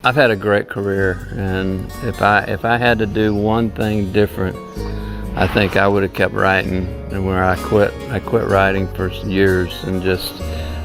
I've had a great career, and if I had to do one thing different, I think I would have kept writing. And where I quit writing for years, and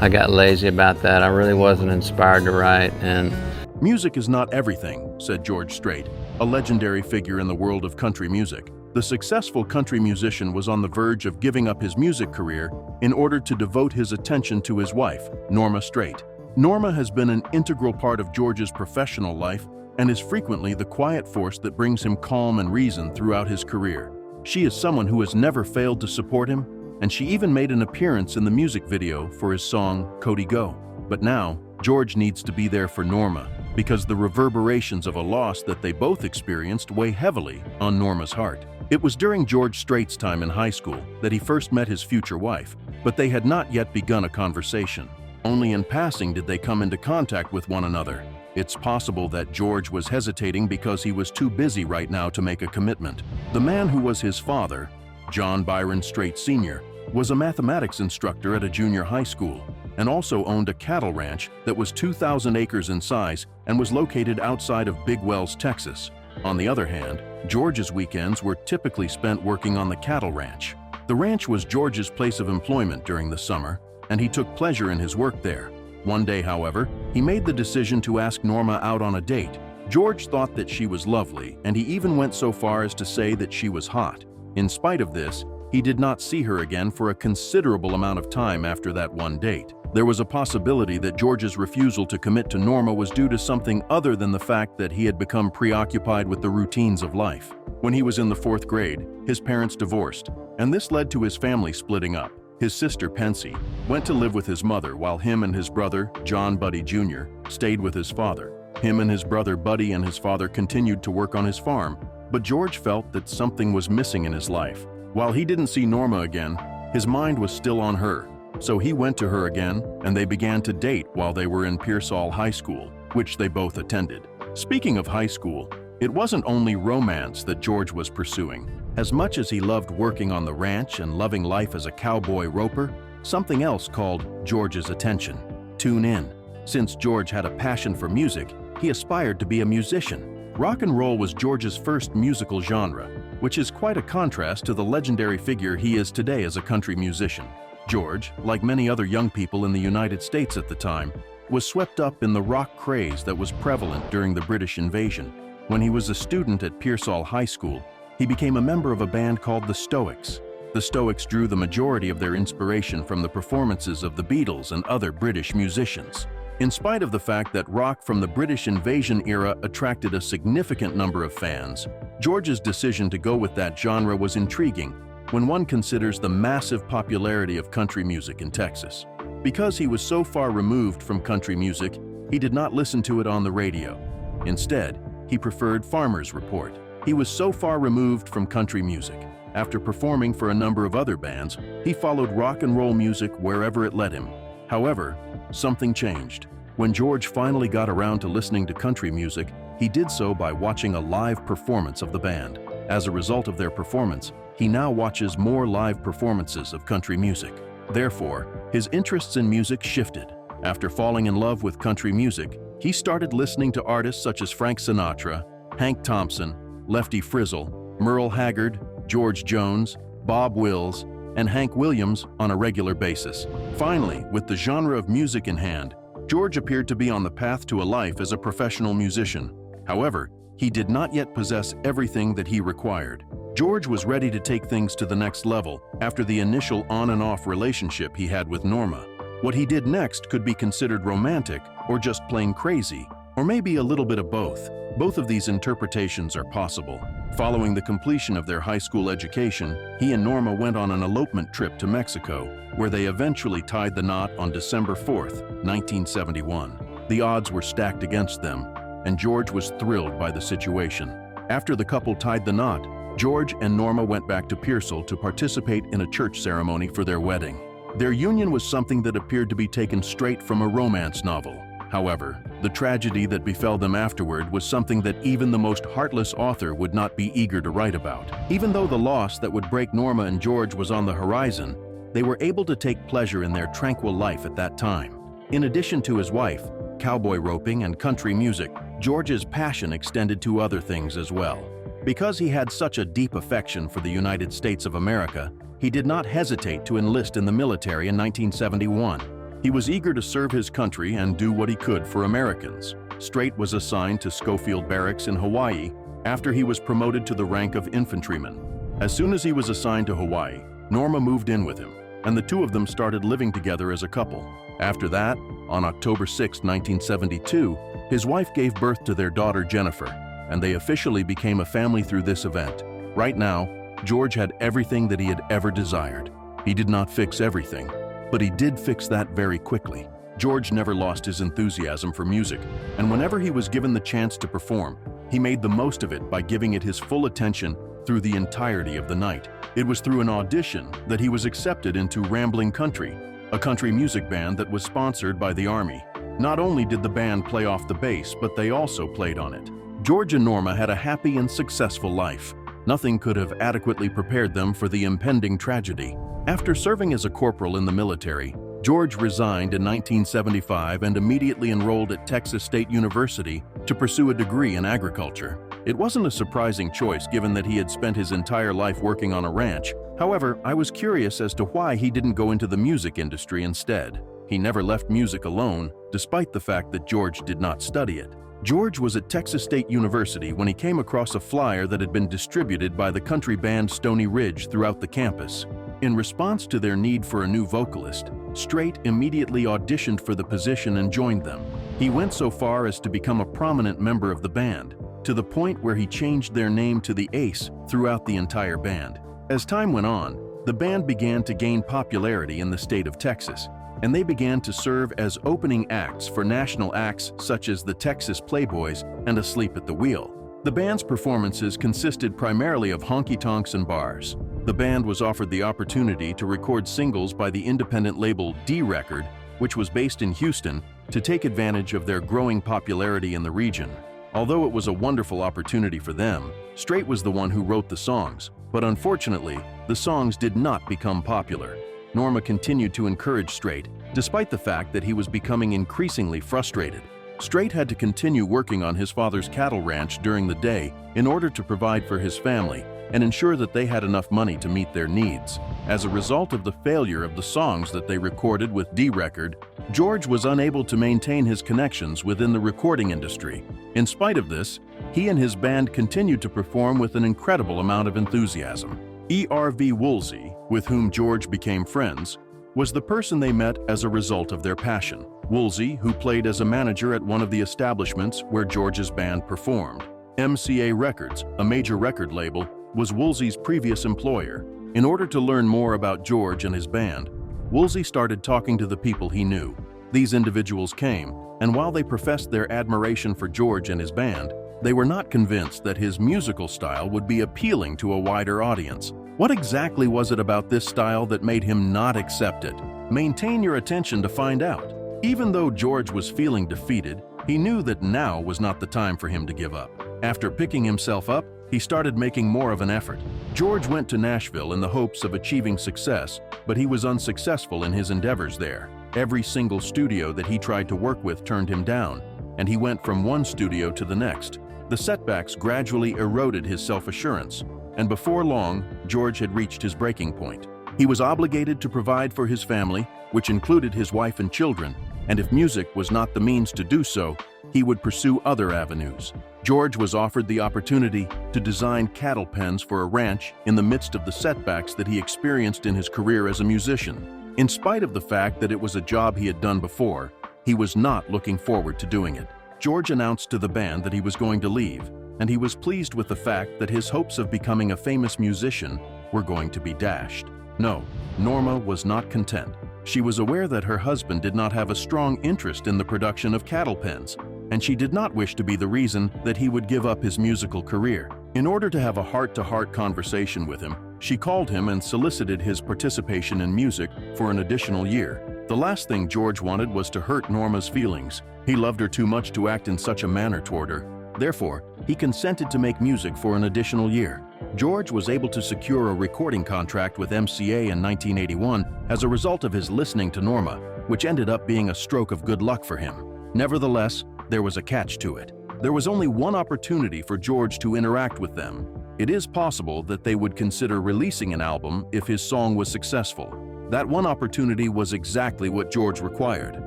I got lazy about that. I really wasn't inspired to write. And music is not everything, said George Strait, a legendary figure in the world of country music. The successful country musician was on the verge of giving up his music career in order to devote his attention to his wife, Norma Strait. Norma has been an integral part of George's professional life and is frequently the quiet force that brings him calm and reason throughout his career. She is someone who has never failed to support him, and she even made an appearance in the music video for his song, Cody Go. But now, George needs to be there for Norma, because the reverberations of a loss that they both experienced weigh heavily on Norma's heart. It was during George Strait's time in high school that he first met his future wife, but they had not yet begun a conversation. Only in passing did they come into contact with one another. It's possible that George was hesitating because he was too busy right now to make a commitment. The man who was his father, John Byron Strait Sr., was a mathematics instructor at a junior high school and also owned a cattle ranch that was 2,000 acres in size and was located outside of Big Wells, Texas. On the other hand, George's weekends were typically spent working on the cattle ranch. The ranch was George's place of employment during the summer, and he took pleasure in his work there. One day, however, he made the decision to ask Norma out on a date. George thought that she was lovely, and he even went so far as to say that she was hot. In spite of this, he did not see her again for a considerable amount of time after that one date. There was a possibility that George's refusal to commit to Norma was due to something other than the fact that he had become preoccupied with the routines of life. When he was in the 4th grade, his parents divorced, and this led to his family splitting up. His sister, Pensy, went to live with his mother while him and his brother, John Buddy Jr., stayed with his father. Him and his brother Buddy and his father continued to work on his farm, but George felt that something was missing in his life. While he didn't see Norma again, his mind was still on her, so he went to her again and they began to date while they were in Pearsall High School, which they both attended. Speaking of high school, it wasn't only romance that George was pursuing. As much as he loved working on the ranch and loving life as a cowboy roper, something else called George's attention. Tune in. Since George had a passion for music, he aspired to be a musician. Rock and roll was George's first musical genre, which is quite a contrast to the legendary figure he is today as a country musician. George, like many other young people in the United States at the time, was swept up in the rock craze that was prevalent during the British invasion. When he was a student at Pearsall High School, he became a member of a band called the Stoics. The Stoics drew the majority of their inspiration from the performances of the Beatles and other British musicians. In spite of the fact that rock from the British invasion era attracted a significant number of fans, George's decision to go with that genre was intriguing when one considers the massive popularity of country music in Texas. Because he was so far removed from country music, he did not listen to it on the radio. Instead, he preferred Farmer's Report. He was so far removed from country music. After performing for a number of other bands, he followed rock and roll music wherever it led him. However, something changed. When George finally got around to listening to country music, he did so by watching a live performance of the band. As a result of their performance, he now watches more live performances of country music. Therefore, his interests in music shifted. After falling in love with country music, he started listening to artists such as Frank Sinatra, Hank Thompson, Lefty Frizzle, Merle Haggard, George Jones, Bob Wills, and Hank Williams on a regular basis. Finally, with the genre of music in hand, George appeared to be on the path to a life as a professional musician. However, he did not yet possess everything that he required. George was ready to take things to the next level after the initial on and off relationship he had with Norma. What he did next could be considered romantic or just plain crazy, or maybe a little bit of both. Both of these interpretations are possible. Following the completion of their high school education, he and Norma went on an elopement trip to Mexico, where they eventually tied the knot on December 4th, 1971. The odds were stacked against them, and George was thrilled by the situation. After the couple tied the knot, George and Norma went back to Pearsall to participate in a church ceremony for their wedding. Their union was something that appeared to be taken straight from a romance novel. However, the tragedy that befell them afterward was something that even the most heartless author would not be eager to write about. Even though the loss that would break Norma and George was on the horizon, they were able to take pleasure in their tranquil life at that time. In addition to his wife, cowboy roping, and country music, George's passion extended to other things as well. Because he had such a deep affection for the United States of America, he did not hesitate to enlist in the military in 1971. He was eager to serve his country and do what he could for Americans. Strait was assigned to Schofield Barracks in Hawaii after he was promoted to the rank of infantryman. As soon as he was assigned to Hawaii, Norma moved in with him, and the two of them started living together as a couple. After that, on October 6, 1972, his wife gave birth to their daughter Jennifer, and they officially became a family through this event. Right now, George had everything that he had ever desired. He did not fix everything, but he did fix that very quickly. George never lost his enthusiasm for music, and whenever he was given the chance to perform, he made the most of it by giving it his full attention through the entirety of the night. It was through an audition that he was accepted into Rambling Country, a country music band that was sponsored by the Army. Not only did the band play off the bass, but they also played on it. George and Norma had a happy and successful life. Nothing could have adequately prepared them for the impending tragedy. After serving as a corporal in the military, George resigned in 1975 and immediately enrolled at Texas State University to pursue a degree in agriculture. It wasn't a surprising choice given that he had spent his entire life working on a ranch. However, I was curious as to why he didn't go into the music industry instead. He never left music alone, despite the fact that George did not study it. George was at Texas State University when he came across a flyer that had been distributed by the country band Stony Ridge throughout the campus. In response to their need for a new vocalist, Strait immediately auditioned for the position and joined them. He went so far as to become a prominent member of the band, to the point where he changed their name to the Ace throughout the entire band. As time went on, the band began to gain popularity in the state of Texas, and they began to serve as opening acts for national acts such as the Texas Playboys and Asleep at the Wheel. The band's performances consisted primarily of honky-tonks and bars. The band was offered the opportunity to record singles by the independent label D-Record, which was based in Houston, to take advantage of their growing popularity in the region. Although it was a wonderful opportunity for them, Strait was the one who wrote the songs, but unfortunately, the songs did not become popular. Norma continued to encourage Strait, despite the fact that he was becoming increasingly frustrated. Strait had to continue working on his father's cattle ranch during the day in order to provide for his family and ensure that they had enough money to meet their needs. As a result of the failure of the songs that they recorded with D-Record, George was unable to maintain his connections within the recording industry. In spite of this, he and his band continued to perform with an incredible amount of enthusiasm. E.R.V. Woolsey, with whom George became friends, was the person they met as a result of their passion. Woolsey, who played as a manager at one of the establishments where George's band performed. MCA Records, a major record label, was Woolsey's previous employer. In order to learn more about George and his band, Woolsey started talking to the people he knew. These individuals came, and while they professed their admiration for George and his band, they were not convinced that his musical style would be appealing to a wider audience. What exactly was it about this style that made him not accept it? Maintain your attention to find out. Even though George was feeling defeated, he knew that now was not the time for him to give up. After picking himself up, he started making more of an effort. George went to Nashville in the hopes of achieving success, but he was unsuccessful in his endeavors there. Every single studio that he tried to work with turned him down, and he went from one studio to the next. The setbacks gradually eroded his self-assurance, and before long, George had reached his breaking point. He was obligated to provide for his family, which included his wife and children, and if music was not the means to do so, he would pursue other avenues. George was offered the opportunity to design cattle pens for a ranch in the midst of the setbacks that he experienced in his career as a musician. In spite of the fact that it was a job he had done before, he was not looking forward to doing it. George announced to the band that he was going to leave, and he was pleased with the fact that his hopes of becoming a famous musician were going to be dashed. No, Norma was not content. She was aware that her husband did not have a strong interest in the production of cattle pens, and she did not wish to be the reason that he would give up his musical career. In order to have a heart-to-heart conversation with him, she called him and solicited his participation in music for an additional year. The last thing George wanted was to hurt Norma's feelings. He loved her too much to act in such a manner toward her. Therefore, he consented to make music for an additional year. George was able to secure a recording contract with MCA in 1981 as a result of his listening to Norma, which ended up being a stroke of good luck for him. Nevertheless, there was a catch to it. There was only one opportunity for George to interact with them. It is possible that they would consider releasing an album if his song was successful. That one opportunity was exactly what George required.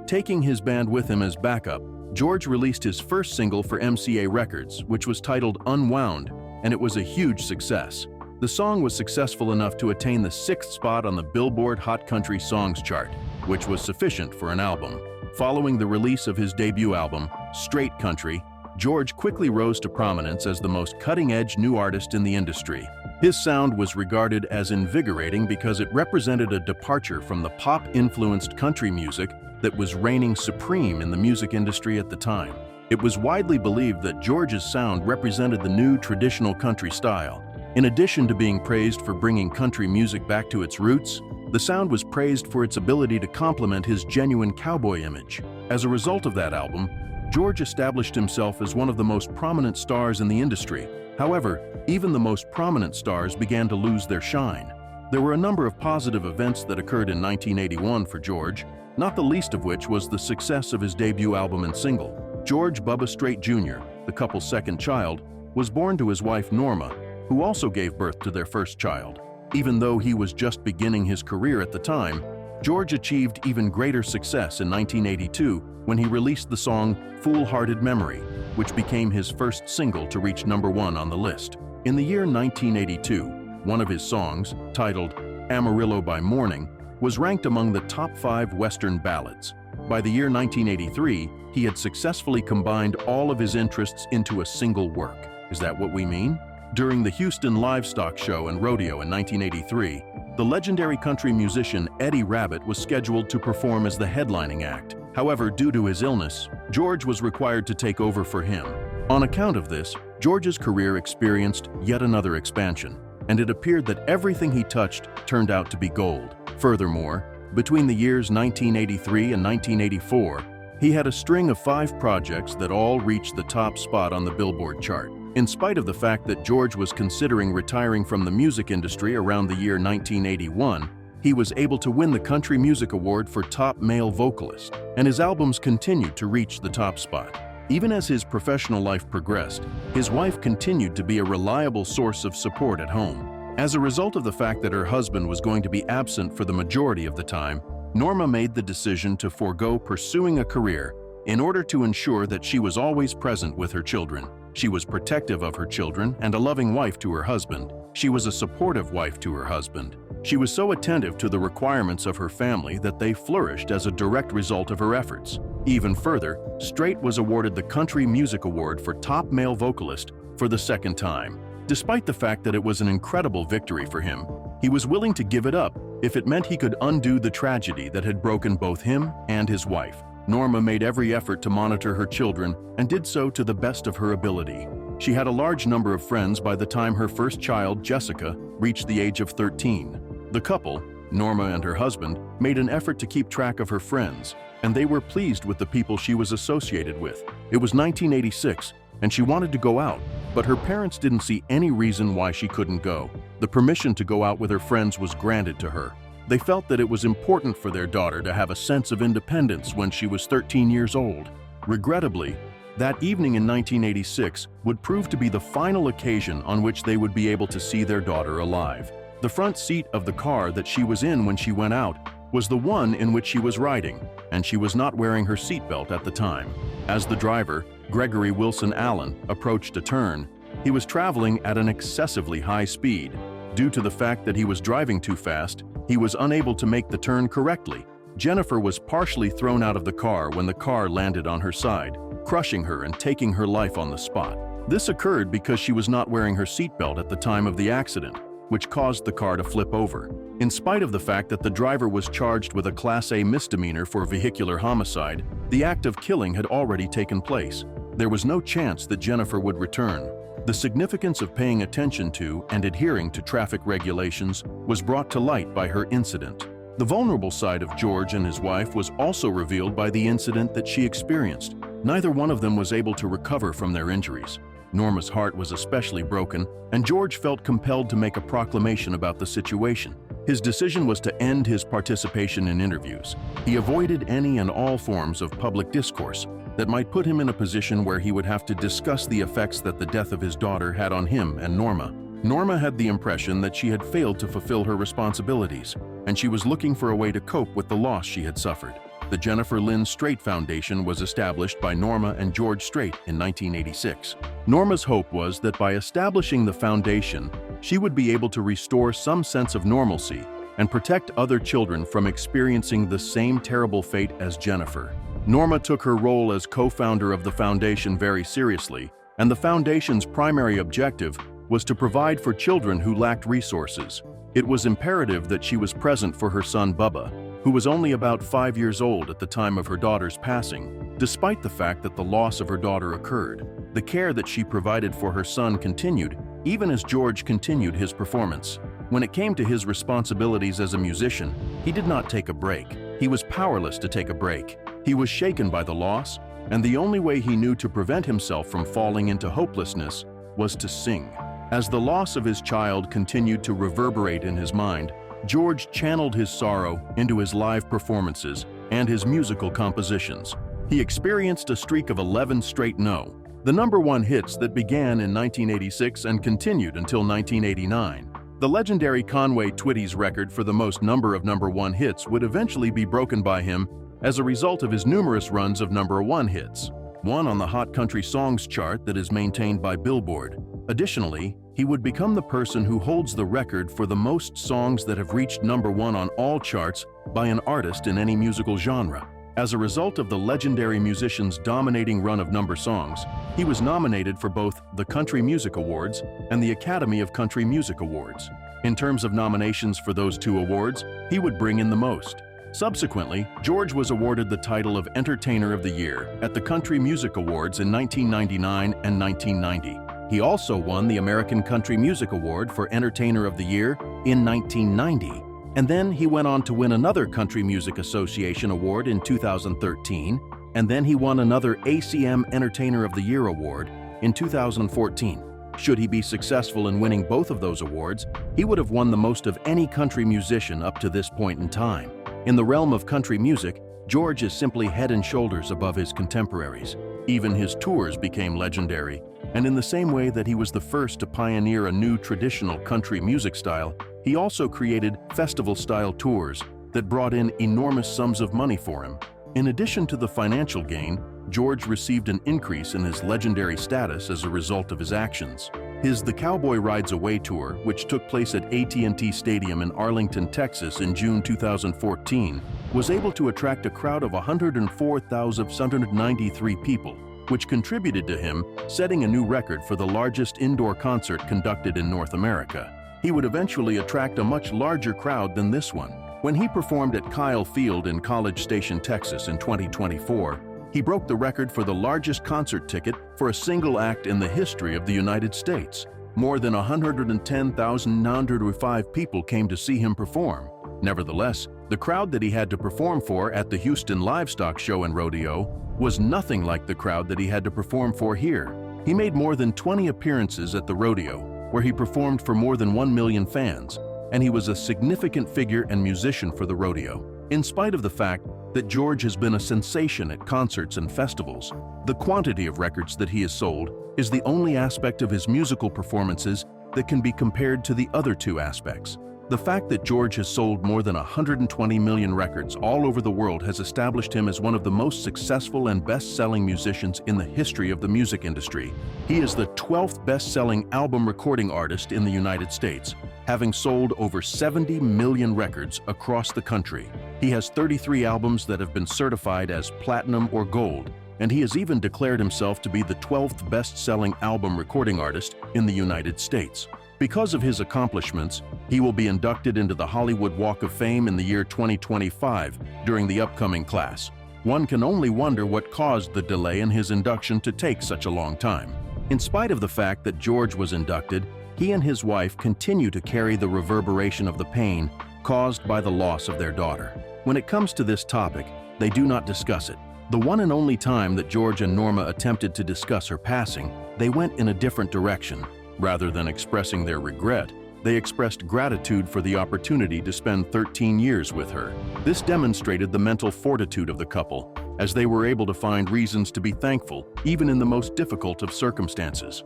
Taking his band with him as backup, George released his first single for MCA Records, which was titled Unwound, and it was a huge success. The song was successful enough to attain the 6th spot on the Billboard Hot Country Songs chart, which was sufficient for an album. Following the release of his debut album, Straight Country, George quickly rose to prominence as the most cutting-edge new artist in the industry. His sound was regarded as invigorating because it represented a departure from the pop-influenced country music that was reigning supreme in the music industry at the time. It was widely believed that George's sound represented the new traditional country style. In addition to being praised for bringing country music back to its roots, the sound was praised for its ability to complement his genuine cowboy image. As a result of that album, George established himself as one of the most prominent stars in the industry. However, even the most prominent stars began to lose their shine. There were a number of positive events that occurred in 1981 for George, not the least of which was the success of his debut album and single. George Bubba Strait Jr., the couple's second child, was born to his wife Norma, who also gave birth to their first child. Even though he was just beginning his career at the time, George achieved even greater success in 1982 when he released the song Fool-Hearted Memory, which became his first single to reach #1 on the list. In the year 1982, one of his songs, titled Amarillo by Morning, was ranked among the top 5 Western ballads. By the year 1983, he had successfully combined all of his interests into a single work. Is that what we mean? During the Houston Livestock Show and Rodeo in 1983, the legendary country musician Eddie Rabbitt was scheduled to perform as the headlining act. However, due to his illness, George was required to take over for him. On account of this, George's career experienced yet another expansion, and it appeared that everything he touched turned out to be gold. Furthermore, between the years 1983 and 1984, he had a string of 5 projects that all reached the top spot on the Billboard chart. In spite of the fact that George was considering retiring from the music industry around the year 1981, he was able to win the Country Music Award for Top Male Vocalist, and his albums continued to reach the top spot. Even as his professional life progressed, his wife continued to be a reliable source of support at home. As a result of the fact that her husband was going to be absent for the majority of the time, Norma made the decision to forego pursuing a career in order to ensure that she was always present with her children. She was protective of her children and a loving wife to her husband. She was a supportive wife to her husband. She was so attentive to the requirements of her family that they flourished as a direct result of her efforts. Even further, Strait was awarded the Country Music Award for Top Male Vocalist for the 2nd time. Despite the fact that it was an incredible victory for him, he was willing to give it up if it meant he could undo the tragedy that had broken both him and his wife. Norma made every effort to monitor her children and did so to the best of her ability. She had a large number of friends by the time her first child, Jessica, reached the age of 13. The couple, Norma and her husband, made an effort to keep track of her friends, and they were pleased with the people she was associated with. It was 1986, and she wanted to go out, but her parents didn't see any reason why she couldn't go. The permission to go out with her friends was granted to her. They felt that it was important for their daughter to have a sense of independence when she was 13 years old. Regrettably, that evening in 1986 would prove to be the final occasion on which they would be able to see their daughter alive. The front seat of the car that she was in when she went out was the one in which she was riding, and she was not wearing her seatbelt at the time. As the driver, Gregory Wilson Allen, approached a turn, he was traveling at an excessively high speed. Due to the fact that he was driving too fast, he was unable to make the turn correctly. Jennifer was partially thrown out of the car when the car landed on her side, crushing her and taking her life on the spot. This occurred because she was not wearing her seatbelt at the time of the accident, which caused the car to flip over. In spite of the fact that the driver was charged with a Class A misdemeanor for vehicular homicide, the act of killing had already taken place. There was no chance that Jennifer would return. The significance of paying attention to and adhering to traffic regulations was brought to light by her incident. The vulnerable side of George and his wife was also revealed by the incident that she experienced. Neither one of them was able to recover from their injuries. Norma's heart was especially broken, and George felt compelled to make a proclamation about the situation. His decision was to end his participation in interviews. He avoided any and all forms of public discourse, that might put him in a position where he would have to discuss the effects that the death of his daughter had on him and Norma. Norma had the impression that she had failed to fulfill her responsibilities, and she was looking for a way to cope with the loss she had suffered. The Jennifer Lynn Strait Foundation was established by Norma and George Strait in 1986. Norma's hope was that by establishing the foundation, she would be able to restore some sense of normalcy and protect other children from experiencing the same terrible fate as Jennifer. Norma took her role as co-founder of the foundation very seriously, and the foundation's primary objective was to provide for children who lacked resources. It was imperative that she was present for her son Bubba, who was only about 5 years old at the time of her daughter's passing. Despite the fact that the loss of her daughter occurred, the care that she provided for her son continued, even as George continued his performance. When it came to his responsibilities as a musician, he did not take a break. He was powerless to take a break. He was shaken by the loss, and the only way he knew to prevent himself from falling into hopelessness was to sing. As the loss of his child continued to reverberate in his mind, George channeled his sorrow into his live performances and his musical compositions. He experienced a streak of 11 straight the #1 hits that began in 1986 and continued until 1989. The legendary Conway Twitty's record for the most number of #1 hits would eventually be broken by him as a result of his numerous runs of #1 hits, one on the Hot Country Songs chart that is maintained by Billboard. Additionally, he would become the person who holds the record for the most songs that have reached #1 on all charts by an artist in any musical genre. As a result of the legendary musician's dominating run of number songs, he was nominated for both the Country Music Awards and the Academy of Country Music Awards. In terms of nominations for those two awards, he would bring in the most. Subsequently, George was awarded the title of Entertainer of the Year at the Country Music Awards in 1999 and 1990. He also won the American Country Music Award for Entertainer of the Year in 1990. And then he went on to win another Country Music Association Award in 2013, and then he won another ACM Entertainer of the Year Award in 2014. Should he be successful in winning both of those awards, he would have won the most of any country musician up to this point in time. In the realm of country music, George is simply head and shoulders above his contemporaries. Even his tours became legendary, and in the same way that he was the first to pioneer a new traditional country music style, he also created festival-style tours that brought in enormous sums of money for him. In addition to the financial gain, George received an increase in his legendary status as a result of his actions. His The Cowboy Rides Away tour, which took place at AT&T Stadium in Arlington, Texas in June 2014, was able to attract a crowd of 104,793 people, which contributed to him setting a new record for the largest indoor concert conducted in North America. He would eventually attract a much larger crowd than this one. When he performed at Kyle Field in College Station, Texas in 2024, he broke the record for the largest concert ticket for a single act in the history of the United States. More than 110,905 people came to see him perform. Nevertheless, the crowd that he had to perform for at the Houston Livestock Show and Rodeo was nothing like the crowd that he had to perform for here. He made more than 20 appearances at the rodeo, where he performed for more than 1 million fans, and he was a significant figure and musician for the rodeo. In spite of the fact that George has been a sensation at concerts and festivals, the quantity of records that he has sold is the only aspect of his musical performances that can be compared to the other two aspects. The fact that George has sold more than 120 million records all over the world has established him as one of the most successful and best-selling musicians in the history of the music industry. He is the 12th best-selling album recording artist in the United States, having sold over 70 million records across the country. He has 33 albums that have been certified as platinum or gold, and he has even declared himself to be the 12th best-selling album recording artist in the United States. Because of his accomplishments, he will be inducted into the Hollywood Walk of Fame in the year 2025 during the upcoming class. One can only wonder what caused the delay in his induction to take such a long time. In spite of the fact that George was inducted, he and his wife continue to carry the reverberation of the pain caused by the loss of their daughter. When it comes to this topic, they do not discuss it. The one and only time that George and Norma attempted to discuss her passing, they went in a different direction. Rather than expressing their regret, they expressed gratitude for the opportunity to spend 13 years with her. This demonstrated the mental fortitude of the couple as they were able to find reasons to be thankful even in the most difficult of circumstances.